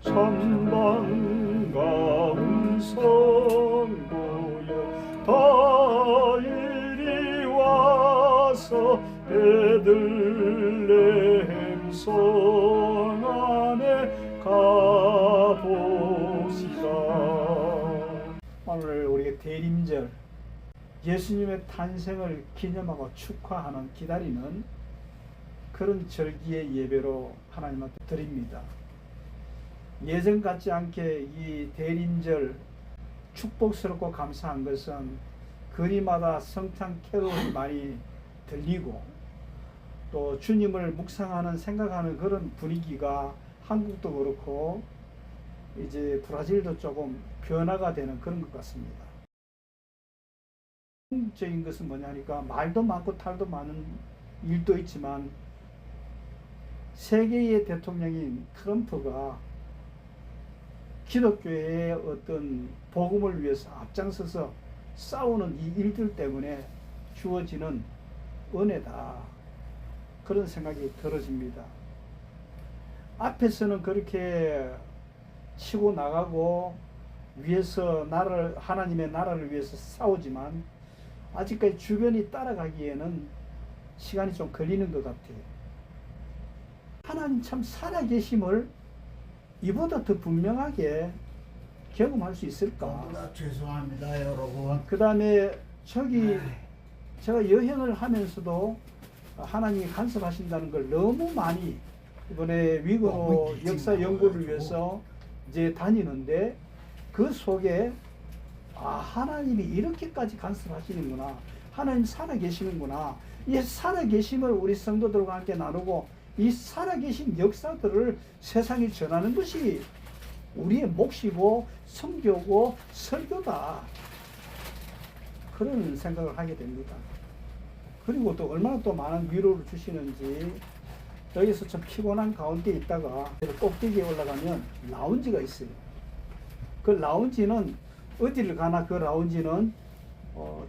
참 반가운 성도여 다 이리 와서 베들레헴 성 안에 가보시다. 오늘 우리가 대림절 예수님의 탄생을 기념하고 축하하는 기다리는 그런 절기의 예배로 하나님한테 드립니다. 예전 같지 않게 이 대림절 축복스럽고 감사한 것은 거리마다 성찬 캐롤이 많이 들리고 또 주님을 묵상하는 생각하는 그런 분위기가 한국도 그렇고 이제 브라질도 조금 변화가 되는 그런 것 같습니다. 적인 것은 뭐냐니까 말도 많고 탈도 많은 일도 있지만 세계의 대통령인 트럼프가 기독교의 어떤 복음을 위해서 앞장서서 싸우는 이 일들 때문에 주어지는 은혜다. 그런 생각이 들어집니다. 앞에서는 그렇게 치고 나가고 위에서 하나님의 나라를 위해서 싸우지만 아직까지 주변이 따라가기에는 시간이 좀 걸리는 것 같아요. 하나님 참 살아계심을 이보다 더 분명하게 경험할 수 있을까? 죄송합니다, 여러분. 그 다음에 제가 여행을 하면서도 하나님이 간섭하신다는 걸 너무 많이 이번에 위건호 역사 연구를 위해서 이제 다니는데 그 속에 하나님이 이렇게까지 간섭하시는구나. 하나님 살아계시는구나. 이 살아계심을 우리 성도들과 함께 나누고 이 살아계신 역사들을 세상에 전하는 것이 우리의 몫이고 선교고 설교다. 그런 생각을 하게 됩니다. 그리고 또 얼마나 또 많은 위로를 주시는지 여기서 좀 피곤한 가운데 있다가 꼭대기에 올라가면 라운지가 있어요. 그 라운지는 어디를 가나 그 라운지는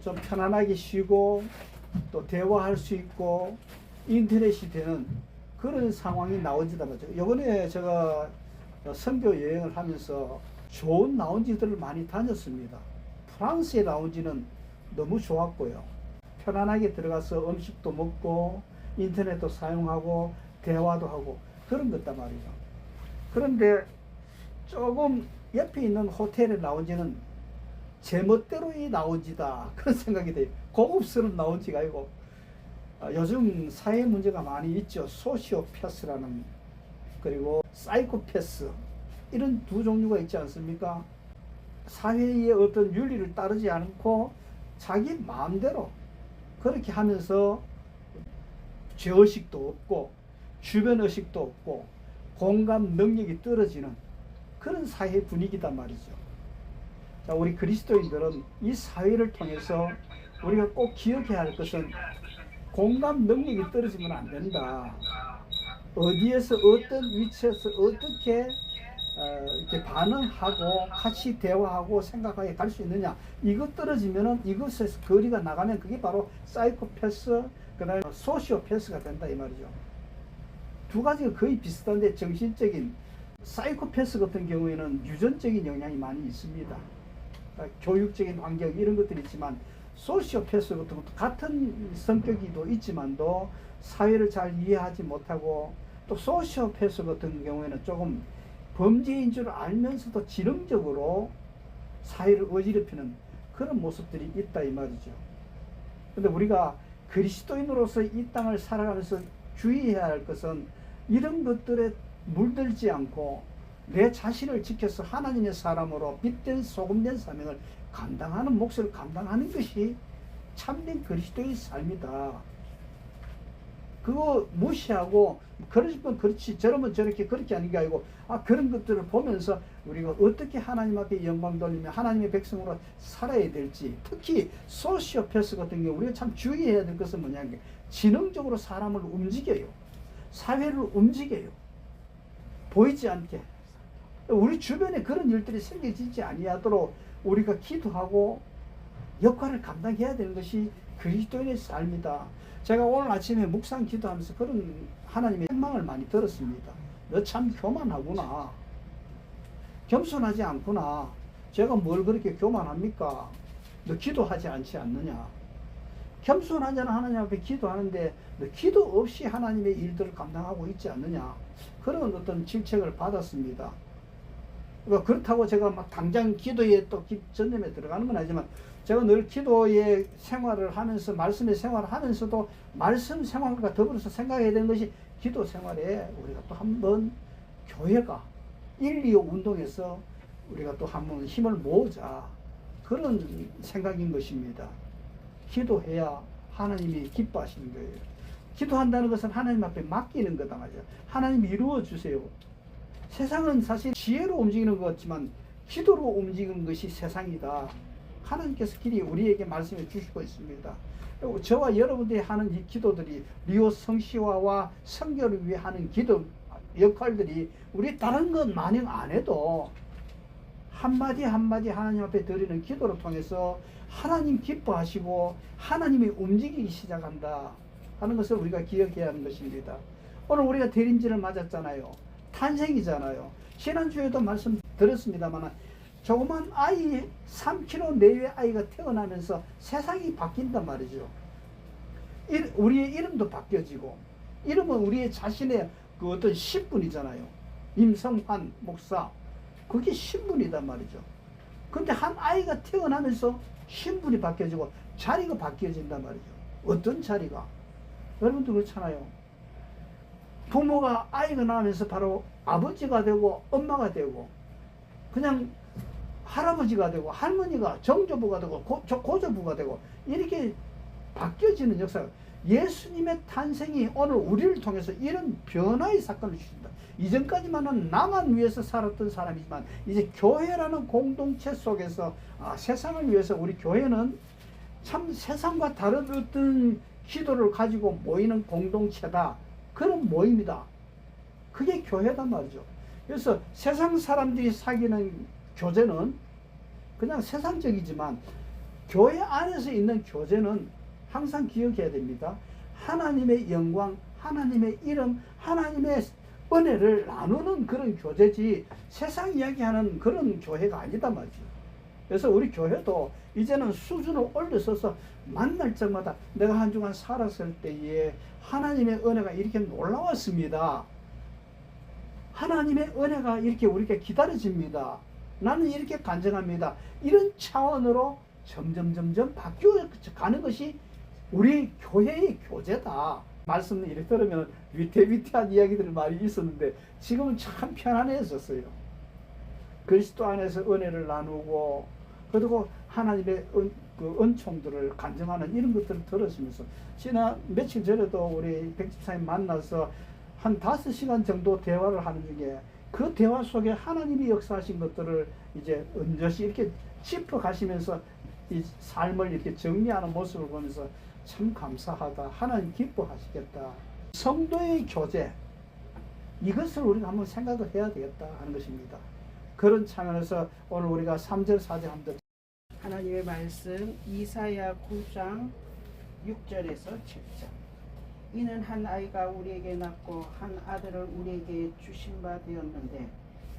좀 편안하게 쉬고 또 대화할 수 있고 인터넷이 되는 그런 상황이 라운지다 말이죠. 이번에 제가 선교 여행을 하면서 좋은 라운지들을 많이 다녔습니다. 프랑스의 라운지는 너무 좋았고요. 편안하게 들어가서 음식도 먹고 인터넷도 사용하고 대화도 하고 그런 것단 말이죠. 그런데 조금 옆에 있는 호텔의 라운지는 제멋대로의 라운지다 그런 생각이 돼요. 고급스러운 라운지가 아니고 요즘 사회 문제가 많이 있죠. 소시오패스라는 그리고 사이코패스 이런 두 종류가 있지 않습니까? 사회의 어떤 윤리를 따르지 않고 자기 마음대로 그렇게 하면서 죄의식도 없고 주변 의식도 없고 공감 능력이 떨어지는 그런 사회 분위기단 말이죠. 자, 우리 그리스도인들은 이 사회를 통해서 우리가 꼭 기억해야 할 것은 공감 능력이 떨어지면 안 된다. 어디에서 어떤 위치에서 어떻게 이렇게 반응하고 같이 대화하고 생각하게 갈 수 있느냐. 이것 떨어지면은 이것에서 거리가 나가면 그게 바로 사이코패스 그다음에 소시오패스가 된다 이 말이죠. 두 가지가 거의 비슷한데 정신적인 사이코패스 같은 경우에는 유전적인 영향이 많이 있습니다. 교육적인 환경 이런 것들이 있지만 소시오패스 같은 것도 같은 성격이도 있지만도 사회를 잘 이해하지 못하고 또 소시오패스 같은 경우에는 조금 범죄인 줄 알면서도 지능적으로 사회를 어지럽히는 그런 모습들이 있다 이 말이죠. 근데 우리가 그리스도인으로서 이 땅을 살아가면서 주의해야 할 것은 이런 것들에 물들지 않고 내 자신을 지켜서 하나님의 사람으로 빛된 소금된 사명을 감당하는 몫을 감당하는 것이 참된 그리스도의 삶이다. 그거 무시하고 그러시면 그렇지 저러면 저렇게 그렇게 하는 게 아니고 그런 것들을 보면서 우리가 어떻게 하나님 앞에 영광 돌리며 하나님의 백성으로 살아야 될지 특히 소시오패스 같은 경우 우리가 참 주의해야 될 것은 뭐냐면 지능적으로 사람을 움직여요. 사회를 움직여요. 보이지 않게 우리 주변에 그런 일들이 생겨지지 아니하도록 우리가 기도하고 역할을 감당해야 되는 것이 그리스도인의 삶이다. 제가 오늘 아침에 묵상 기도하면서 그런 하나님의 책망을 많이 들었습니다. 너 참 교만하구나. 겸손하지 않구나. 제가 뭘 그렇게 교만합니까? 너 기도하지 않지 않느냐? 겸손하잖아. 하나님 앞에 기도하는데 너 기도 없이 하나님의 일들을 감당하고 있지 않느냐? 그런 어떤 질책을 받았습니다. 그러니까 그렇다고 제가 막 당장 기도에 또 전념에 들어가는 건 아니지만 제가 늘 기도의 생활을 하면서 말씀의 생활을 하면서도 말씀 생활과 더불어서 생각해야 되는 것이 기도 생활에 우리가 또 한번 교회가 1.25 운동에서 우리가 또 한번 힘을 모으자 그런 생각인 것입니다. 기도해야 하나님이 기뻐하시는 거예요. 기도한다는 것은 하나님 앞에 맡기는 거다 말이죠. 하나님 이루어 주세요. 세상은 사실 지혜로 움직이는 것 같지만 기도로 움직이는 것이 세상이다. 하나님께서 길이 우리에게 말씀해 주시고 있습니다. 저와 여러분들이 하는 이 기도들이 리오 성시화와 성교를 위해 하는 기도 역할들이 우리 다른 건 마냥 안 해도 한마디 한마디 하나님 앞에 드리는 기도를 통해서 하나님 기뻐하시고 하나님이 움직이기 시작한다 하는 것을 우리가 기억해야 하는 것입니다. 오늘 우리가 대림절을 맞았잖아요. 탄생이잖아요. 지난주에도 말씀 드렸습니다만 조그만 아이 3kg 내외 아이가 태어나면서 세상이 바뀐단 말이죠. 우리의 이름도 바뀌어지고 이름은 우리의 자신의 그 어떤 신분이잖아요. 임성환 목사 그게 신분이단 말이죠. 근데 한 아이가 태어나면서 신분이 바뀌어지고 자리가 바뀌어진단 말이죠. 어떤 자리가? 여러분도 그렇잖아요. 부모가 아이가 나오면서 바로 아버지가 되고 엄마가 되고 그냥 할아버지가 되고 할머니가 정조부가 되고 고조부가 되고 이렇게 바뀌어지는 역사가 예수님의 탄생이 오늘 우리를 통해서 이런 변화의 사건을 주신다. 이전까지만은 나만 위해서 살았던 사람이지만 이제 교회라는 공동체 속에서 세상을 위해서 우리 교회는 참 세상과 다른 어떤 기도를 가지고 모이는 공동체다. 그런 모임이다. 그게 교회단 말이죠. 그래서 세상 사람들이 사귀는 교제는 그냥 세상적이지만 교회 안에서 있는 교제는 항상 기억해야 됩니다. 하나님의 영광, 하나님의 이름, 하나님의 은혜를 나누는 그런 교제지 세상 이야기하는 그런 교회가 아니다 말이죠. 그래서 우리 교회도 이제는 수준을 올려서서 만날 적마다 내가 한 주간 살았을 때에 하나님의 은혜가 이렇게 놀라웠습니다. 하나님의 은혜가 이렇게 우리가 기다려집니다. 나는 이렇게 간증합니다. 이런 차원으로 점점 바뀌어가는 것이 우리 교회의 교제다. 말씀을 이렇게 들으면 위태위태한 이야기들이 많이 있었는데 지금은 참 편안해졌어요. 그리스도 안에서 은혜를 나누고 그리고 하나님의 은총들을 간증하는 이런 것들을 들으시면서 지난 며칠 전에도 우리 백집사님 만나서 한 5시간 정도 대화를 하는 중에 그 대화 속에 하나님이 역사하신 것들을 이제 은젓이 이렇게 짚어가시면서 이 삶을 이렇게 정리하는 모습을 보면서 참 감사하다. 하나님 기뻐하시겠다. 성도의 교제 이것을 우리가 한번 생각을 해야 되겠다 하는 것입니다. 그런 차원에서 오늘 우리가 3절 4절 한번 하나님의 말씀 이사야 9장 6절에서 7절. 이는 한 아이가 우리에게 낳고 한 아들을 우리에게 주신 바 되었는데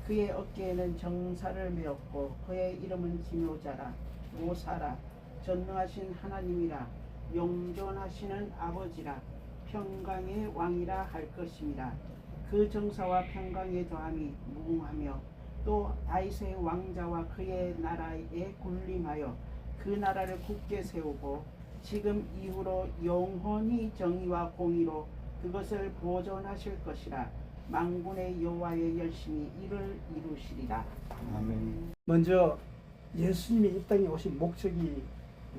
그의 어깨에는 정사를 메었고 그의 이름은 기묘자라 모사라 전능하신 하나님이라 용존하시는 아버지라 평강의 왕이라 할 것입니다. 그 정사와 평강의 더함이 무궁하며 또 다윗의 왕자와 그의 나라에 군림하여 그 나라를 굳게 세우고 지금 이후로 영원히 정의와 공의로 그것을 보존하실 것이라. 만군의 여호와의 열심히 이를 이루시리라. 아멘. 먼저 예수님이 이 땅에 오신 목적이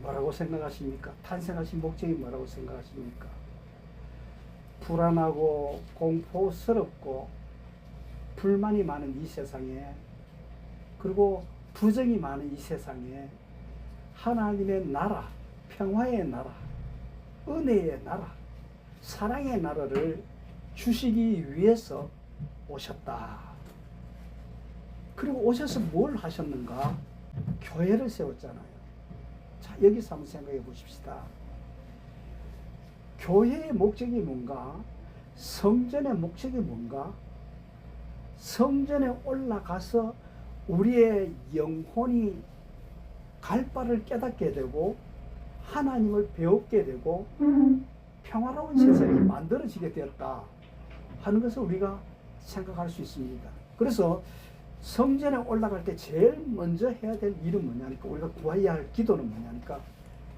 뭐라고 생각하십니까? 탄생하신 목적이 뭐라고 생각하십니까? 불안하고 공포스럽고 불만이 많은 이 세상에 그리고 부정이 많은 이 세상에 하나님의 나라, 평화의 나라, 은혜의 나라, 사랑의 나라를 주시기 위해서 오셨다. 그리고 오셔서 뭘 하셨는가? 교회를 세웠잖아요. 자, 여기서 한번 생각해 보십시다. 교회의 목적이 뭔가? 성전의 목적이 뭔가? 성전에 올라가서 우리의 영혼이 갈 바를 깨닫게 되고 하나님을 배우게 되고 평화로운 세상이 만들어지게 되었다 하는 것을 우리가 생각할 수 있습니다. 그래서 성전에 올라갈 때 제일 먼저 해야 될 일은 뭐냐니까, 우리가 구해야 할 기도는 뭐냐니까,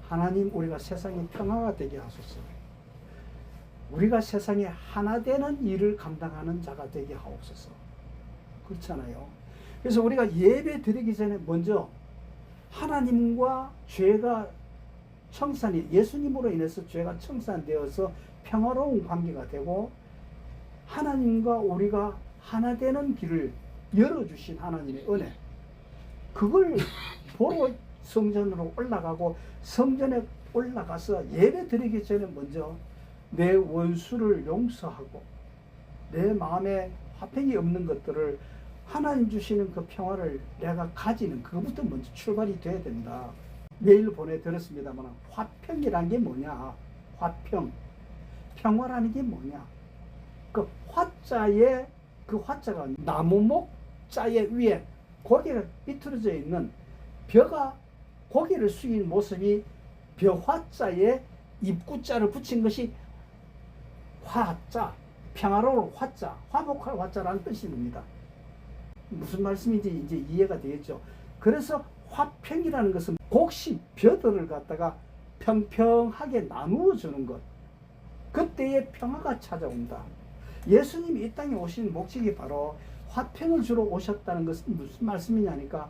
하나님 우리가 세상에 평화가 되게 하소서. 우리가 세상에 하나 되는 일을 감당하는 자가 되게 하옵소서. 그렇잖아요. 그래서 우리가 예배 드리기 전에 먼저 하나님과 죄가 청산이, 예수님으로 인해서 죄가 청산되어서 평화로운 관계가 되고 하나님과 우리가 하나 되는 길을 열어주신 하나님의 은혜, 그걸 보러 성전으로 올라가고, 성전에 올라가서 예배 드리기 전에 먼저 내 원수를 용서하고 내 마음에 화평이 없는 것들을 하나님 주시는 그 평화를 내가 가지는, 그것부터 먼저 출발이 돼야 된다. 메일 보내드렸습니다만 화평이란 게 뭐냐, 화평, 평화라는 게 뭐냐, 그 화자에, 그 화자가 나무목 자에 위에 고개가 비틀어져 있는 벼가 고개를 숙인 모습이 벼 화자에 입구자를 붙인 것이 화자, 평화로울 화자, 화목할 화자라는 뜻입니다. 무슨 말씀인지 이제 이해가 되겠죠. 그래서 화평이라는 것은 곡식 벼들을 갖다가 평평하게 나누어 주는 것, 그때의 평화가 찾아온다. 예수님이 이 땅에 오신 목적이 바로 화평을 주러 오셨다는 것은 무슨 말씀이냐니까,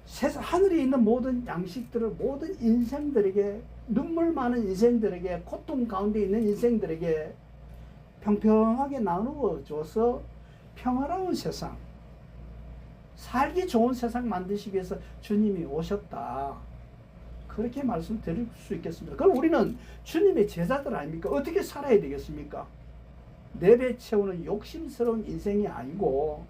세상 하늘에 있는 모든 양식들을 모든 인생들에게, 눈물 많은 인생들에게, 고통 가운데 있는 인생들에게 평평하게 나누어 줘서 평화로운 세상, 살기 좋은 세상 만드시기 위해서 주님이 오셨다. 그렇게 말씀드릴 수 있겠습니다. 그럼 우리는 주님의 제자들 아닙니까? 어떻게 살아야 되겠습니까? 내배 채우는 욕심스러운 인생이 아니고,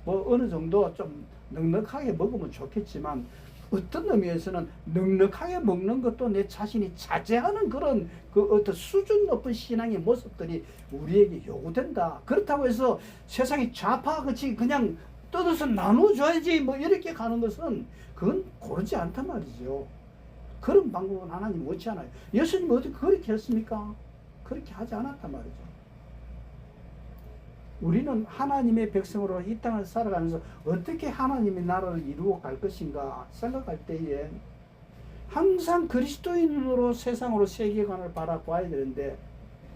뭐 어느 정도 좀 넉넉하게 먹으면 좋겠지만, 어떤 의미에서는 넉넉하게 먹는 것도 내 자신이 자제하는 그런 그 어떤 수준 높은 신앙의 모습들이 우리에게 요구된다. 그렇다고 해서 세상이 좌파같이 그냥 뜯어서 나눠줘야지 뭐 이렇게 가는 것은, 그건 고르지 않단 말이죠. 그런 방법은 하나님 원치 않아요. 예수님 어떻게 그렇게 했습니까? 그렇게 하지 않았단 말이죠. 우리는 하나님의 백성으로 이 땅을 살아가면서 어떻게 하나님의 나라를 이루어 갈 것인가 생각할 때에 항상 그리스도인으로 세상으로 세계관을 바라봐야 되는데,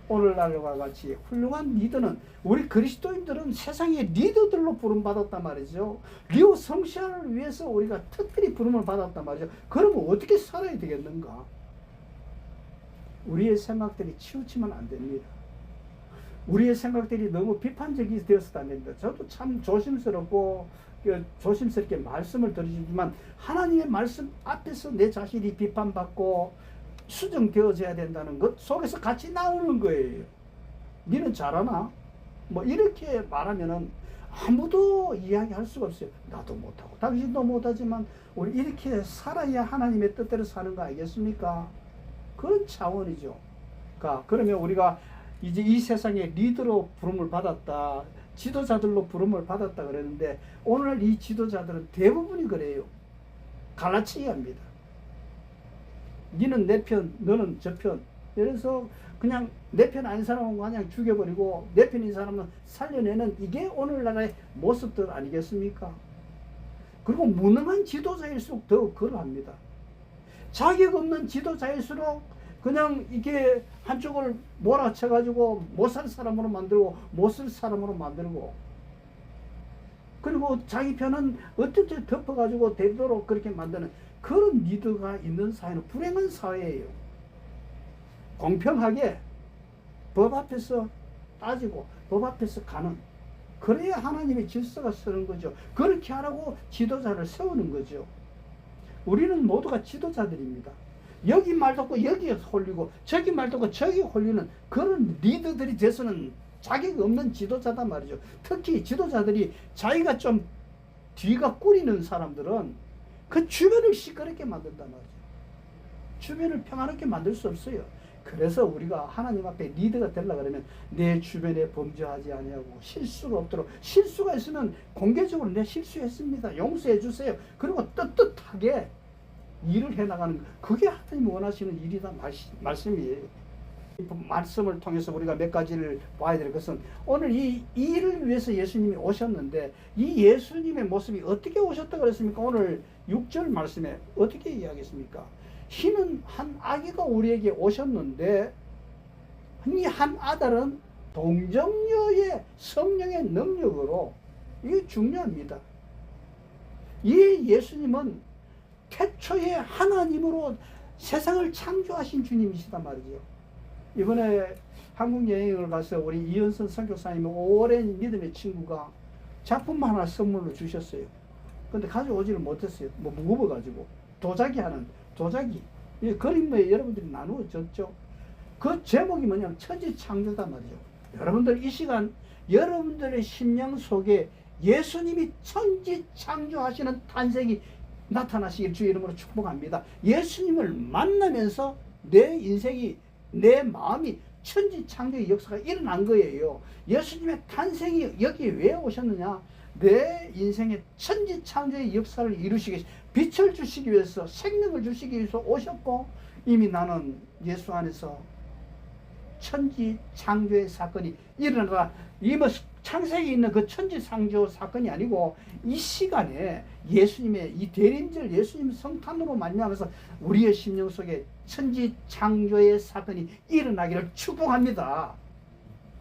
오늘날과 같이 훌륭한 리더는, 우리 그리스도인들은 세상의 리더들로 부름받았단 말이죠. 리오 성시아를 위해서 우리가 특별히 부름을 받았단 말이죠. 그러면 어떻게 살아야 되겠는가? 우리의 생각들이 치우치면 안 됩니다. 우리의 생각들이 너무 비판적이 되어서도 안 됩니다. 저도 참 조심스럽고 조심스럽게 말씀을 드리지만, 하나님의 말씀 앞에서 내 자신이 비판받고 수정되어져야 된다는 것 속에서 같이 나오는 거예요. 니는 잘하나? 뭐 이렇게 말하면은 아무도 이야기할 수가 없어요. 나도 못하고 당신도 못하지만 우리 이렇게 살아야 하나님의 뜻대로 사는 거 아니겠습니까? 그런 차원이죠. 그러면 우리가 이제 이 세상에 리더로 부름을 받았다, 지도자들로 부름을 받았다 그랬는데, 오늘 이 지도자들은 대부분이 그래요. 갈라치기 합니다. 니는 내 편, 너는 저 편. 그래서 그냥 내 편 아닌 사람은 그냥 죽여버리고 내 편인 사람은 살려내는, 이게 오늘날의 모습들 아니겠습니까? 그리고 무능한 지도자일수록 더 그러합니다. 자격 없는 지도자일수록 그냥 이게 한쪽을 몰아쳐가지고 못 살 사람으로 만들고 못 쓸 사람으로 만들고, 그리고 자기 편은 어떻게 덮어가지고 되도록 그렇게 만드는 그런 리더가 있는 사회는 불행한 사회예요. 공평하게 법 앞에서 따지고 법 앞에서 가는, 그래야 하나님의 질서가 서는 거죠. 그렇게 하라고 지도자를 세우는 거죠. 우리는 모두가 지도자들입니다. 여기 말 듣고 여기에 홀리고 저기 말 듣고 저기 홀리는 그런 리더들이 돼서는 자격이 없는 지도자단 말이죠. 특히 지도자들이 자기가 좀 뒤가 꾸리는 사람들은 그 주변을 시끄럽게 만든단 말이죠. 주변을 평화롭게 만들 수 없어요. 그래서 우리가 하나님 앞에 리더가 되려 그러면 내 주변에 범죄하지 아니하고 실수가 없도록, 실수가 있으면 공개적으로 내 실수했습니다, 용서해 주세요, 그리고 떳떳하게 일을 해나가는, 그게 하나님 원하시는 일이다 말씀이에요. 이 말씀을 통해서 우리가 몇 가지를 봐야 될 것은, 오늘 이 일을 위해서 예수님이 오셨는데 이 예수님의 모습이 어떻게 오셨다 그랬습니까? 오늘 6절 말씀에 어떻게 이야기했습니까? 희는 한 아기가 우리에게 오셨는데, 이 한 아들은 동정녀의 성령의 능력으로, 이게 중요합니다. 이 예수님은 태초에 하나님으로 세상을 창조하신 주님이시단 말이죠. 이번에 한국 여행을 가서 우리 이현선 선교사님의 오랜 믿음의 친구가 작품 하나 선물로 주셨어요. 근데 가져오지를 못했어요. 뭐 무거워가지고. 도자기. 이 그림에 여러분들이 나누어 줬죠. 그 제목이 뭐냐면 천지창조단 말이죠. 여러분들 이 시간 여러분들의 심령 속에 예수님이 천지창조하시는 탄생이 나타나시길 주의 이름으로 축복합니다. 예수님을 만나면서 내 인생이, 내 마음이 천지창조의 역사가 일어난 거예요. 예수님의 탄생이 여기 왜 오셨느냐? 내 인생의 천지창조의 역사를 이루시기 위해서, 빛을 주시기 위해서, 생명을 주시기 위해서 오셨고, 이미 나는 예수 안에서 천지창조의 사건이 일어나라. 이 뭐 창세기에 있는 그 천지창조 사건이 아니고, 이 시간에 예수님의 이 대림절 예수님 성탄으로 말미암아서 우리의 심령 속에 천지창조의 사건이 일어나기를 축복합니다.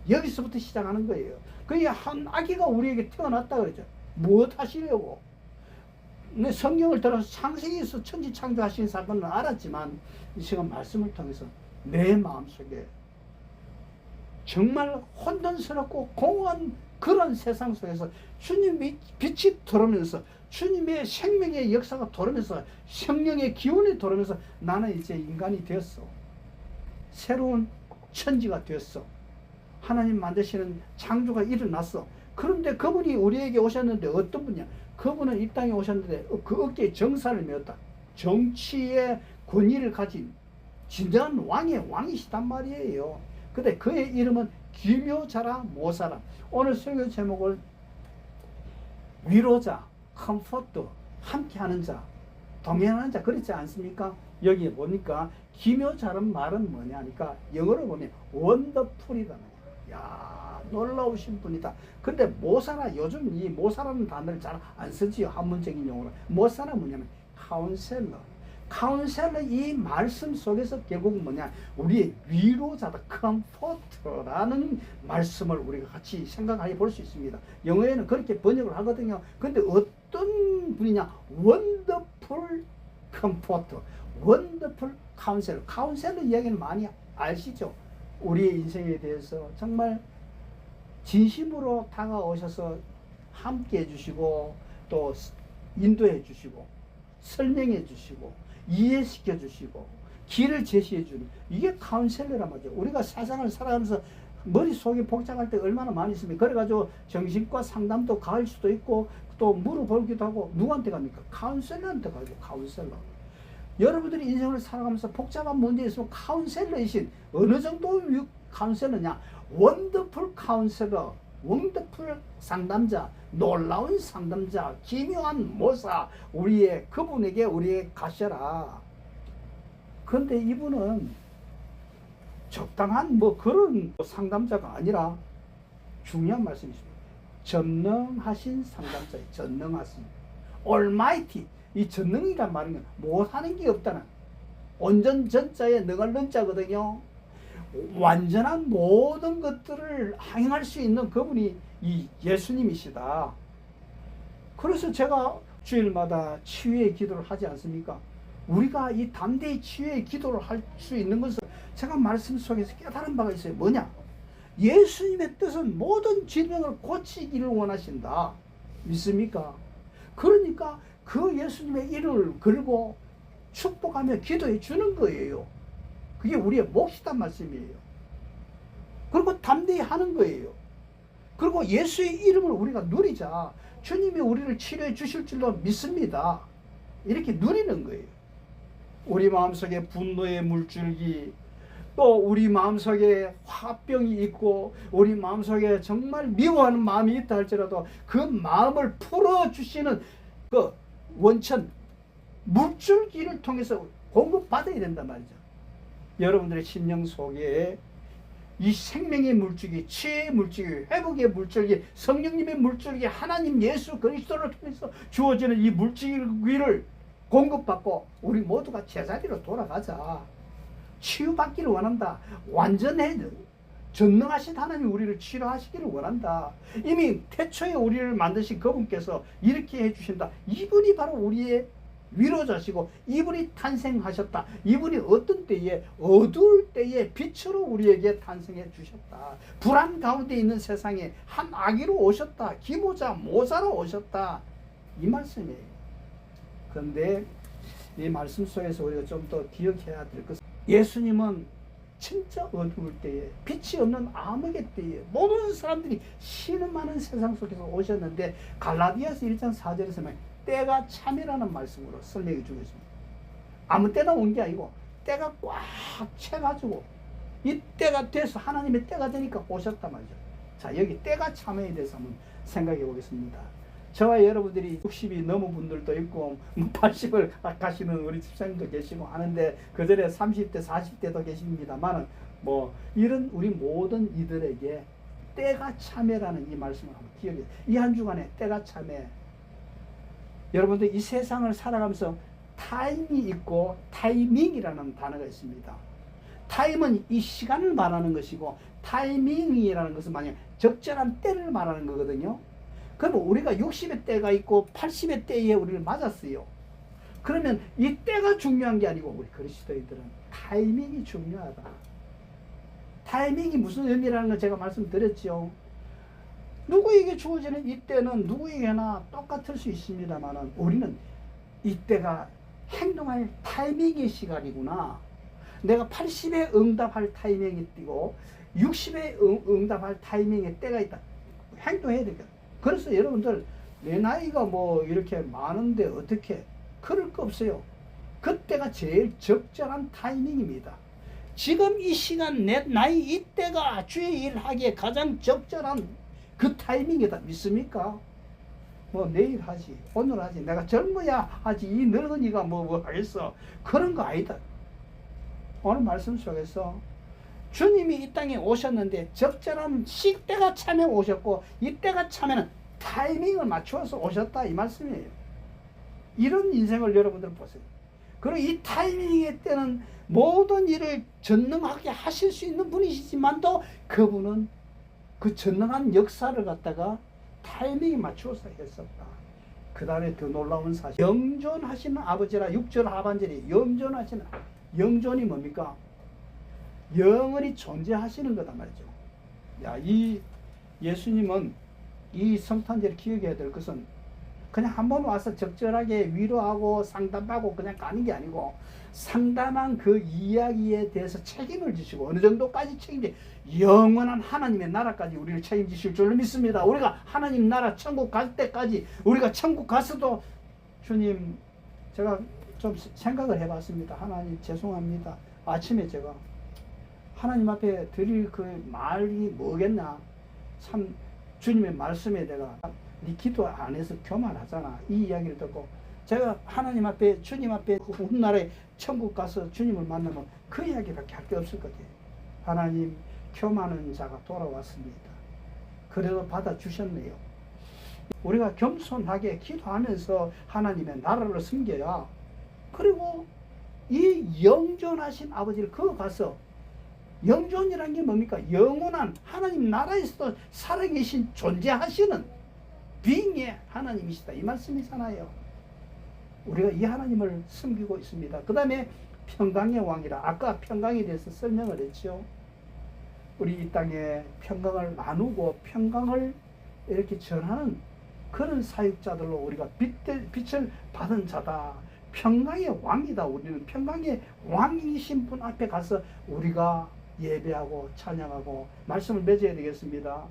여기서부터 시작하는 거예요. 그게 한 아기가 우리에게 태어났다 그러죠. 무엇 하시려고? 성경을 들어서 창세기에서 천지창조하신 사건은 알았지만, 이 시간 말씀을 통해서 내 마음속에 정말 혼돈스럽고 공허한 그런 세상 속에서 주님의 빛이 들어오면서, 주님의 생명의 역사가 들어오면서, 성령의 기운이 들어오면서 나는 이제 인간이 되었어. 새로운 천지가 되었어. 하나님 만드시는 창조가 일어났어. 그런데 그분이 우리에게 오셨는데 어떤 분이냐? 그분은 이 땅에 오셨는데 그 어깨에 정사를 메었다. 정치의 권위를 가진 진정한 왕의 왕이시단 말이에요. 근데 그의 이름은 기묘자라 모사라. 오늘 설교 제목을 위로자, 컴포트, 함께하는 자, 동행하는 자, 그렇지 않습니까? 여기에 보니까 기묘자란 말은 뭐냐 하니까 영어로 보면 원더풀이다. 야, 놀라우신 분이다. 근데 모사라, 요즘 이 모사라는 단어를 잘 안 쓰지요. 한문적인 용어로. 모사라 뭐냐면 카운셀러. 카운셀러, 이 말씀 속에서 결국 뭐냐, 우리의 위로자다, 컴포터라는 말씀을 우리가 같이 생각해 볼 수 있습니다. 영어에는 그렇게 번역을 하거든요. 근데 어떤 분이냐? 원더풀 컴포터, 원더풀 카운셀러. 카운셀러 이야기는 많이 아시죠? 우리의 인생에 대해서 정말 진심으로 다가오셔서 함께 해주시고, 또 인도해 주시고, 설명해 주시고, 이해시켜 주시고, 길을 제시해 주는, 이게 카운셀러란 말이죠. 우리가 세상을 살아가면서 머릿속이 복잡할 때 얼마나 많이 있습니까? 그래가지고 정신과 상담도 갈 수도 있고, 또 물어보기도 하고, 누구한테 갑니까? 카운셀러한테 가죠. 카운셀러. 여러분들이 인생을 살아가면서 복잡한 문제에 있으면 카운셀러이신, 어느 정도 카운셀러냐? 원더풀 카운셀러, 원더풀 상담자, 놀라운 상담자, 기묘한 모사, 우리의 그분에게 우리의 가셔라. 그런데 이분은 적당한 뭐 그런 상담자가 아니라 중요한 말씀이십니다. 전능하신 상담자예요. 전능하신 Almighty. 이 전능이란 말은 못하는 게 없다는, 온전 전자에 능할 능자거든요. 완전한 모든 것들을 행할 수 있는 그분이 이 예수님이시다. 그래서 제가 주일마다 치유의 기도를 하지 않습니까? 우리가 이 담대히 치유의 기도를 할 수 있는 것은 제가 말씀 속에서 깨달은 바가 있어요. 뭐냐? 예수님의 뜻은 모든 질병을 고치기를 원하신다. 믿습니까? 그러니까 그 예수님의 이름을 걸고 축복하며 기도해 주는 거예요. 그게 우리의 몫이란 말씀이에요. 그리고 담대히 하는 거예요. 그리고 예수의 이름을 우리가 누리자. 주님이 우리를 치료해 주실 줄로 믿습니다. 이렇게 누리는 거예요. 우리 마음속에 분노의 물줄기, 또 우리 마음속에 화병이 있고 우리 마음속에 정말 미워하는 마음이 있다 할지라도 그 마음을 풀어주시는 그 원천 물줄기를 통해서 공급받아야 된단 말이죠. 여러분들의 심령 속에 이 생명의 물줄기, 치유의 물줄기, 회복의 물줄기, 성령님의 물줄기, 하나님 예수 그리스도를 통해서 주어지는 이 물줄기를 공급받고 우리 모두가 제자리로 돌아가자. 치유받기를 원한다. 완전해 전능하신 하나님 우리를 치료하시기를 원한다. 이미 태초에 우리를 만드신 그분께서 이렇게 해주신다. 이분이 바로 우리의 위로자시고 이분이 탄생하셨다. 이분이 어떤 때에 어두울 때에 빛으로 우리에게 탄생해 주셨다. 불안 가운데 있는 세상에 한 아기로 오셨다. 기모자 모자로 오셨다. 이 말씀이에요. 그런데 이 말씀 속에서 우리가 좀 더 기억해야 될 것은 예수님은 진짜 어두울 때에 빛이 없는 암흑의 때에 모든 사람들이 신음하는 세상 속에서 오셨는데 갈라디아서 1장 4절에서 때가 참이라는 말씀으로 설명해 주고 있습니다. 아무 때나 온 게 아니고 때가 꽉 채가지고 이 때가 돼서 하나님의 때가 되니까 오셨단 말이죠. 자, 여기 때가 참에 대해서 한번 생각해 보겠습니다. 저와 여러분들이 60이 넘은 분들도 있고 80을 가시는 우리 집사님도 계시고 하는데 그전에 30대 40대도 계십니다만 뭐 이런 우리 모든 이들에게 때가 참회라는 이 말씀을 한번 기억해. 이 한 주간에 때가 참회. 여러분들 이 세상을 살아가면서 타임이 있고 타이밍이라는 단어가 있습니다. 타임은 이 시간을 말하는 것이고 타이밍이라는 것은 만약 적절한 때를 말하는 거거든요. 그러면 우리가 60의 때가 있고 80의 때에 우리를 맞았어요. 그러면 이 때가 중요한 게 아니고 우리 그리스도인들은 타이밍이 중요하다. 타이밍이 무슨 의미라는 걸 제가 말씀드렸죠. 누구에게 주어지는 이 때는 누구에게나 똑같을 수 있습니다만 우리는 이 때가 행동할 타이밍의 시간이구나. 내가 80에 응답할 타이밍이 있고 60에 응답할 타이밍의 때가 있다. 행동해야 되겠다. 그래서 여러분들 내 나이가 뭐 이렇게 많은데 어떻게 그럴 거 없어요. 그때가 제일 적절한 타이밍입니다. 지금 이 시간 내 나이 이때가 주의 일 하기에 가장 적절한 그 타이밍이다. 믿습니까? 뭐 내일 하지 오늘 하지 내가 젊어야 하지 이 늙은이가 뭐 하겠어. 그런 거 아니다. 오늘 말씀 속에서 주님이 이 땅에 오셨는데 적절한 시때가 참에 오셨고 이때가 참에는 타이밍을 맞추어서 오셨다 이 말씀이에요. 이런 인생을 여러분들 보세요. 그리고 이 타이밍의 때는 모든 일을 전능하게 하실 수 있는 분이시지만도 그분은 그 전능한 역사를 갖다가 타이밍에 맞추어서 했었다. 그 다음에 더 놀라운 사실 영존하시는 아버지라 6절 하반절이 영존하시는 영존이 뭡니까? 영원히 존재하시는 거단 말이죠. 야, 이 예수님은 이 성탄절을 기억해야 될 것은 그냥 한번 와서 적절하게 위로하고 상담하고 그냥 가는 게 아니고 상담한 그 이야기에 대해서 책임을 지시고 어느 정도까지 책임지 영원한 하나님의 나라까지 우리를 책임지실 줄로 믿습니다. 우리가 하나님 나라 천국 갈 때까지 우리가 천국 가서도 주님 제가 좀 생각을 해봤습니다. 하나님 죄송합니다. 아침에 제가 하나님 앞에 드릴 그 말이 뭐겠나. 참 주님의 말씀에 내가 네 기도 안 해서 교만하잖아. 이 이야기를 듣고 제가 하나님 앞에 주님 앞에 훗날에 천국 가서 주님을 만나면 그 이야기밖에 할 게 없을 것 같아요. 하나님 교만한 자가 돌아왔습니다. 그래도 받아주셨네요. 우리가 겸손하게 기도하면서 하나님의 나라를 섬겨야 그리고 이 영존하신 아버지를 그거 가서 영존이란 게 뭡니까? 영원한 하나님 나라에서도 살아계신 존재하시는 빙의 하나님이시다 이 말씀이잖아요. 우리가 이 하나님을 섬기고 있습니다. 그 다음에 평강의 왕이라 아까 평강에 대해서 설명을 했죠. 우리 이 땅에 평강을 나누고 평강을 이렇게 전하는 그런 사역자들로 우리가 빛을 받은 자다. 평강의 왕이다. 우리는 평강의 왕이신 분 앞에 가서 우리가 예배하고 찬양하고 말씀을 맺어야 되겠습니다.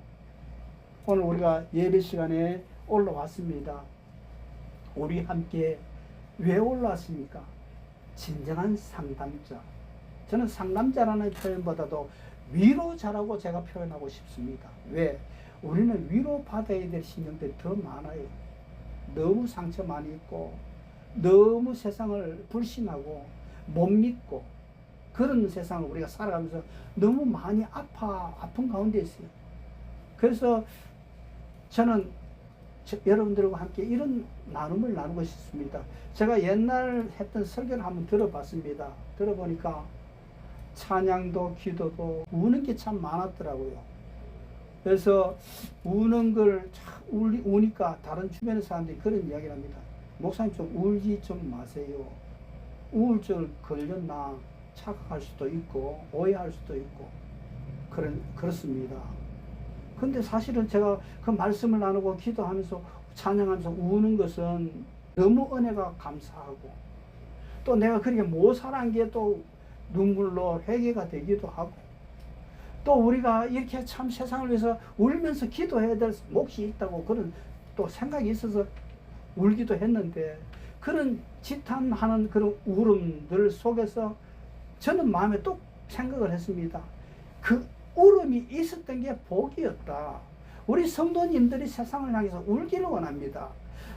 오늘 우리가 예배 시간에 올라왔습니다. 우리 함께 왜 올라왔습니까? 진정한 상담자. 저는 상담자라는 표현보다도 위로자라고 제가 표현하고 싶습니다. 왜? 우리는 위로받아야 될 신경들이 더 많아요. 너무 상처 많이 있고 너무 세상을 불신하고 못 믿고 그런 세상을 우리가 살아가면서 너무 많이 아픈 가운데 있어요. 그래서 저는 여러분들과 함께 이런 나눔을 나누고 싶습니다. 제가 옛날 했던 설교를 한번 들어봤습니다. 들어보니까 찬양도 기도도 우는 게 참 많았더라고요. 그래서 우는 걸 우니까 다른 주변의 사람들이 그런 이야기를 합니다. 목사님 좀 울지 좀 마세요. 우울증을 걸렸나 착각할 수도 있고 오해할 수도 있고 그렇습니다. 근데 사실은 제가 그 말씀을 나누고 기도하면서 찬양하면서 우는 것은 너무 은혜가 감사하고 또 내가 그렇게 모살한 게 또 눈물로 회개가 되기도 하고 또 우리가 이렇게 참 세상을 위해서 울면서 기도해야 될 몫이 있다고 그런 또 생각이 있어서 울기도 했는데 그런 지탄하는 그런 울음들 속에서 저는 마음에 또 생각을 했습니다. 그 울음이 있었던 게 복이었다. 우리 성도님들이 세상을 향해서 울기를 원합니다.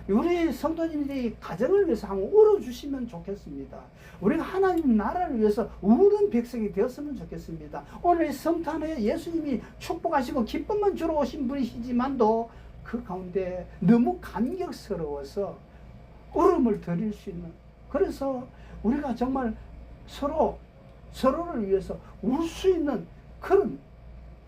우리 성도님들이 가정을 위해서 한번 울어주시면 좋겠습니다. 우리가 하나님 나라를 위해서 우는 백성이 되었으면 좋겠습니다. 오늘 성탄에 예수님이 축복하시고 기쁨만 주러 오신 분이시지만도 그 가운데 너무 감격스러워서 울음을 드릴 수 있는, 그래서 우리가 정말 서로를 위해서 울 수 있는 그런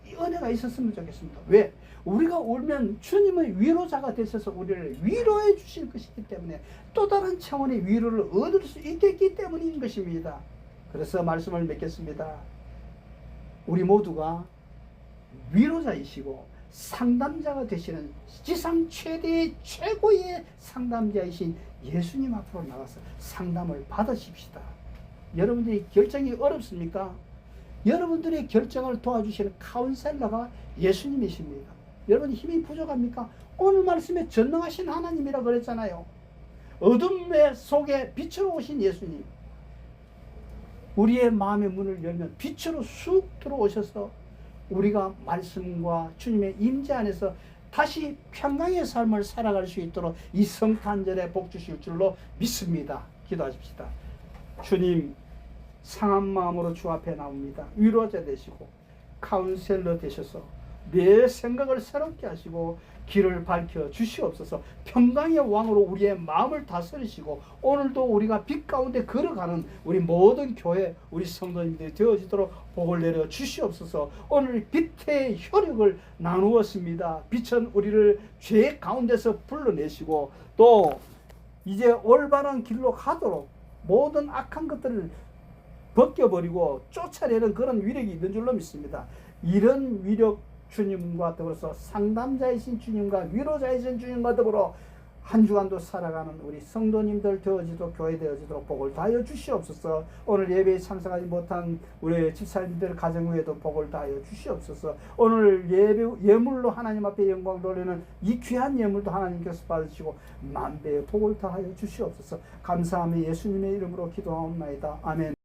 은혜가 있었으면 좋겠습니다. 왜? 우리가 울면 주님의 위로자가 되셔서 우리를 위로해 주실 것이기 때문에 또 다른 차원의 위로를 얻을 수 있겠기 때문인 것입니다. 그래서 말씀을 맺겠습니다. 우리 모두가 위로자이시고 상담자가 되시는 지상 최고의 상담자이신 예수님 앞으로 나가서 상담을 받으십시다. 여러분들이 결정이 어렵습니까? 여러분들의 결정을 도와주시는 카운셀러가 예수님이십니다. 여러분 힘이 부족합니까? 오늘 말씀에 전능하신 하나님이라 그랬잖아요. 어둠의 속에 빛으로 오신 예수님, 우리의 마음의 문을 열면 빛으로 쑥 들어오셔서 우리가 말씀과 주님의 임재 안에서 다시 평강의 삶을 살아갈 수 있도록 이 성탄절에 복 주실 줄로 믿습니다. 기도하십시다. 주님, 상한 마음으로 주 앞에 나옵니다. 위로자 되시고 카운셀러 되셔서 내 생각을 새롭게 하시고 길을 밝혀 주시옵소서. 평강의 왕으로 우리의 마음을 다스리시고 오늘도 우리가 빛 가운데 걸어가는 우리 모든 교회, 우리 성도님들이 되어지도록 복을 내려 주시옵소서. 오늘 빛의 효력을 나누었습니다. 빛은 우리를 죄 가운데서 불러내시고 또 이제 올바른 길로 가도록 모든 악한 것들을 벗겨버리고 쫓아내는 그런 위력이 있는 줄로 믿습니다. 이런 위력 주님과 더불어서 상담자이신 주님과 위로자이신 주님과 더불어 한 주간도 살아가는 우리 성도님들 되어지도록 교회 되어지도록 복을 다하여 주시옵소서. 오늘 예배에 참석하지 못한 우리 집사님들 가정 위에도 복을 다하여 주시옵소서. 오늘 예물로 하나님 앞에 영광 돌리는 이 귀한 예물도 하나님께서 받으시고 만배의 복을 다하여 주시옵소서. 감사하며 예수님의 이름으로 기도하옵나이다. 아멘.